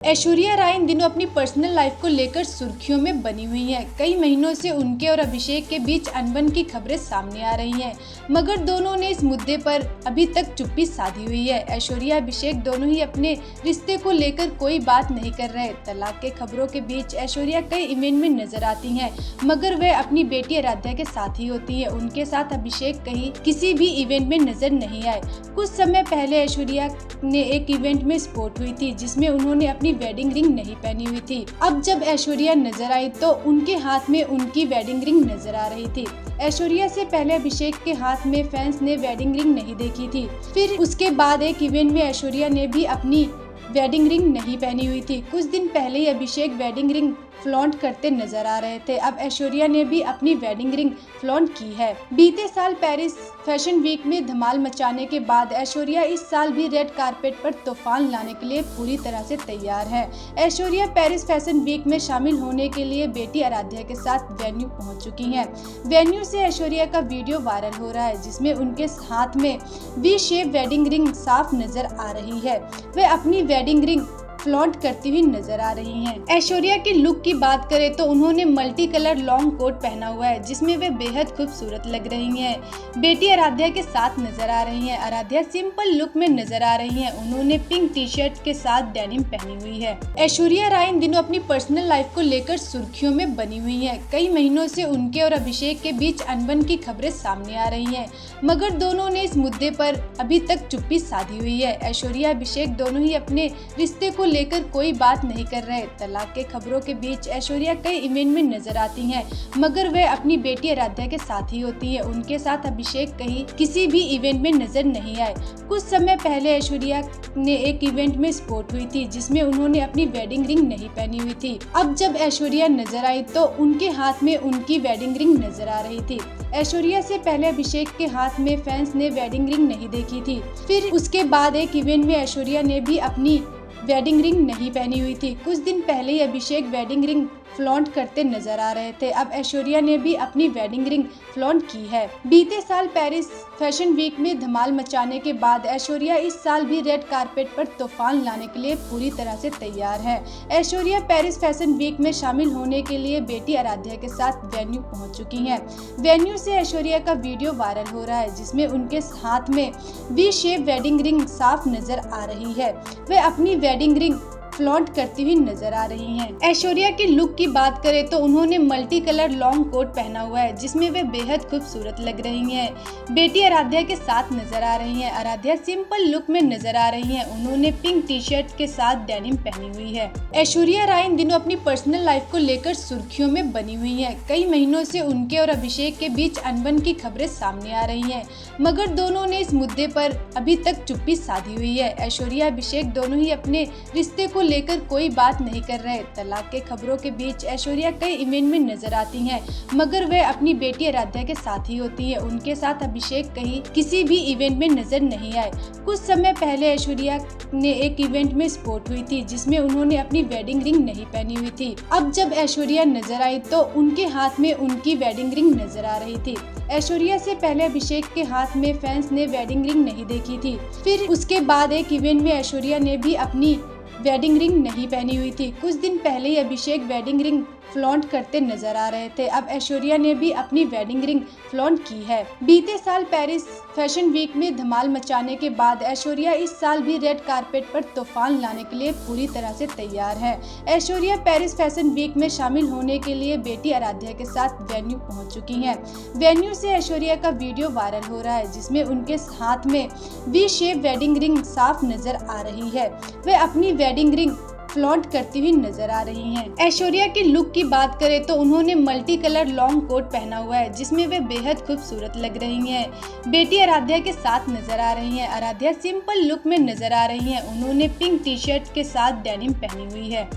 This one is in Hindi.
ऐश्वर्या राय इन दिनों अपनी पर्सनल लाइफ को लेकर सुर्खियों में बनी हुई हैं। कई महीनों से उनके और अभिषेक के बीच अनबन की खबरें सामने आ रही हैं, मगर दोनों ने इस मुद्दे पर अभी तक चुप्पी साधी हुई है। ऐश्वर्या अभिषेक दोनों ही अपने रिश्ते को लेकर कोई बात नहीं कर रहे। तलाक के खबरों के बीच ऐश्वर्या कई इवेंट में नजर आती हैं, मगर वह अपनी बेटी आराध्या के साथ ही होती है। उनके साथ अभिषेक कहीं किसी भी इवेंट में नजर नहीं आए। कुछ समय पहले ऐश्वर्या ने एक इवेंट में स्पॉट हुई थी, जिसमें उन्होंने अपनी वेडिंग रिंग नहीं पहनी हुई थी। अब जब ऐश्वर्या नजर आई तो उनके हाथ में उनकी वेडिंग रिंग नजर आ रही थी। ऐश्वर्या से पहले अभिषेक के हाथ में फैंस ने वेडिंग रिंग नहीं देखी थी। फिर उसके बाद एक इवेंट में ऐश्वर्या ने भी अपनी वेडिंग रिंग नहीं पहनी हुई थी। कुछ दिन पहले ही अभिषेक वेडिंग रिंग फ्लॉन्ट करते नजर आ रहे थे। अब ऐश्वर्या ने भी अपनी वेडिंग रिंग फ्लॉन्ट की है। बीते साल पेरिस फैशन वीक में धमाल मचाने के बाद ऐश्वर्या इस साल भी रेड कारपेट पर तूफान लाने के लिए पूरी तरह से तैयार है। ऐश्वर्या पेरिस फैशन वीक में शामिल होने के लिए बेटी आराध्या के साथ वेन्यू पहुंच चुकी हैं। वेन्यू से ऐश्वर्या का वीडियो वायरल हो रहा है, जिसमें उनके हाथ में वी शेप वेडिंग रिंग साफ नजर आ रही है। वे अपनी वेडिंग रिंग फ्लॉन्ट करती हुई नजर आ रही हैं। ऐश्वर्या की लुक की बात करें तो उन्होंने मल्टी कलर लॉन्ग कोट पहना हुआ है, जिसमें वे बेहद खूबसूरत लग रही हैं। बेटी आराध्या के साथ नजर आ रही हैं। आराध्या सिंपल लुक में नजर आ रही हैं। उन्होंने पिंक टी शर्ट के साथ डेनिम पहनी हुई है। ऐश्वर्या राय इन दिनों अपनी पर्सनल लाइफ को लेकर सुर्खियों में बनी हुई है। कई महीनों से उनके और अभिषेक के बीच अनबन की खबरें सामने आ रही हैं, मगर दोनों ने इस मुद्दे पर अभी तक चुप्पी साधी हुई है। ऐश्वर्या अभिषेक दोनों ही अपने रिश्ते को लेकर कोई बात नहीं कर रहे। तलाक के खबरों के बीच ऐश्वर्या कई इवेंट में नजर आती हैं, मगर वह अपनी बेटी आराध्या के साथ ही होती है। उनके साथ अभिषेक कहीं किसी भी इवेंट में नजर नहीं आए। कुछ समय पहले ऐश्वर्या ने एक इवेंट में स्पॉट हुई थी, जिसमें उन्होंने अपनी वेडिंग रिंग नहीं पहनी हुई थी। अब जब ऐश्वर्या नजर आई तो उनके हाथ में उनकी वेडिंग रिंग नजर आ रही थी। ऐश्वर्या से पहले अभिषेक के हाथ में फैंस ने वेडिंग रिंग नहीं देखी थी। फिर उसके बाद एक इवेंट में ऐश्वर्या ने भी अपनी वेडिंग रिंग नहीं पहनी हुई थी। कुछ दिन पहले ही अभिषेक वेडिंग रिंग फ्लॉन्ट करते नजर आ रहे थे। अब ऐश्वर्या ने भी अपनी वेडिंग रिंग फ्लॉन्ट की है। बीते साल पेरिस फैशन वीक में धमाल मचाने के बाद ऐश्वर्या इस साल भी रेड कारपेट पर तूफान लाने के लिए पूरी तरह से तैयार है। ऐश्वर्या पेरिस फैशन वीक में शामिल होने के लिए बेटी आराध्या के साथ वेन्यू पहुंच चुकी हैं। वेन्यू से ऐश्वर्या का वीडियो वायरल हो रहा है, जिसमें उनके हाथ में वी शेप वेडिंग रिंग साफ नजर आ रही है। वे अपनी वेडिंग रिंग फ्लॉन्ट करती हुई नजर आ रही हैं। ऐश्वर्या की लुक की बात करें तो उन्होंने मल्टी कलर लॉन्ग कोट पहना हुआ है, जिसमें वे बेहद खूबसूरत लग रही हैं। बेटी आराध्या के साथ नजर आ रही हैं। आराध्या सिंपल लुक में नजर आ रही हैं। उन्होंने पिंक टी शर्ट के साथ डेनिम पहनी हुई है। ऐश्वर्या राय इन दिनों अपनी पर्सनल लाइफ को लेकर सुर्खियों में बनी हुई है। कई महीनों से उनके और अभिषेक के बीच अनबन की खबरें सामने आ रही हैं, मगर दोनों ने इस मुद्दे पर अभी तक चुप्पी साधी हुई है। ऐश्वर्या अभिषेक दोनों ही अपने रिश्ते को लेकर कोई बात नहीं कर रहे। तलाक के खबरों के बीच ऐश्वर्या कई इवेंट में नजर आती हैं, मगर वह अपनी बेटी आराध्या के साथ ही होती है। उनके साथ अभिषेक कहीं किसी भी इवेंट में नजर नहीं आए। कुछ समय पहले ऐश्वर्या ने एक इवेंट में स्पॉट हुई थी, जिसमें उन्होंने अपनी वेडिंग रिंग नहीं पहनी हुई थी। अब जब ऐश्वर्या नजर आई तो उनके हाथ में उनकी वेडिंग रिंग नजर आ रही थी। ऐश्वर्या से पहले अभिषेक के हाथ में फैंस ने वेडिंग रिंग नहीं देखी थी। फिर उसके बाद एक इवेंट में ऐश्वर्या ने भी अपनी वेडिंग रिंग नहीं पहनी हुई थी। कुछ दिन पहले ही अभिषेक वेडिंग रिंग फ्लॉन्ट करते नजर आ रहे थे। अब ऐश्वर्या ने भी अपनी वेडिंग रिंग फ्लॉन्ट की है। बीते साल पेरिस फैशन वीक में धमाल मचाने के बाद ऐश्वर्या इस साल भी रेड कारपेट पर तूफान लाने के लिए पूरी तरह से तैयार है। ऐश्वर्या पेरिस फैशन वीक में शामिल होने के लिए बेटी आराध्या के साथ वेन्यू पहुंच चुकी हैं। वेन्यू से ऐश्वर्या का वीडियो वायरल हो रहा है, जिसमें उनके हाथ में वी शेप वेडिंग रिंग साफ नजर आ रही है। वे अपनी वेडिंग रिंग फ्लॉन्ट करती हुई नजर आ रही हैं। ऐश्वर्या की लुक की बात करें तो उन्होंने मल्टी कलर लॉन्ग कोट पहना हुआ है, जिसमें वे बेहद खूबसूरत लग रही हैं। बेटी आराध्या के साथ नजर आ रही हैं। आराध्या सिंपल लुक में नजर आ रही हैं। उन्होंने पिंक टी शर्ट के साथ डेनिम पहनी हुई है।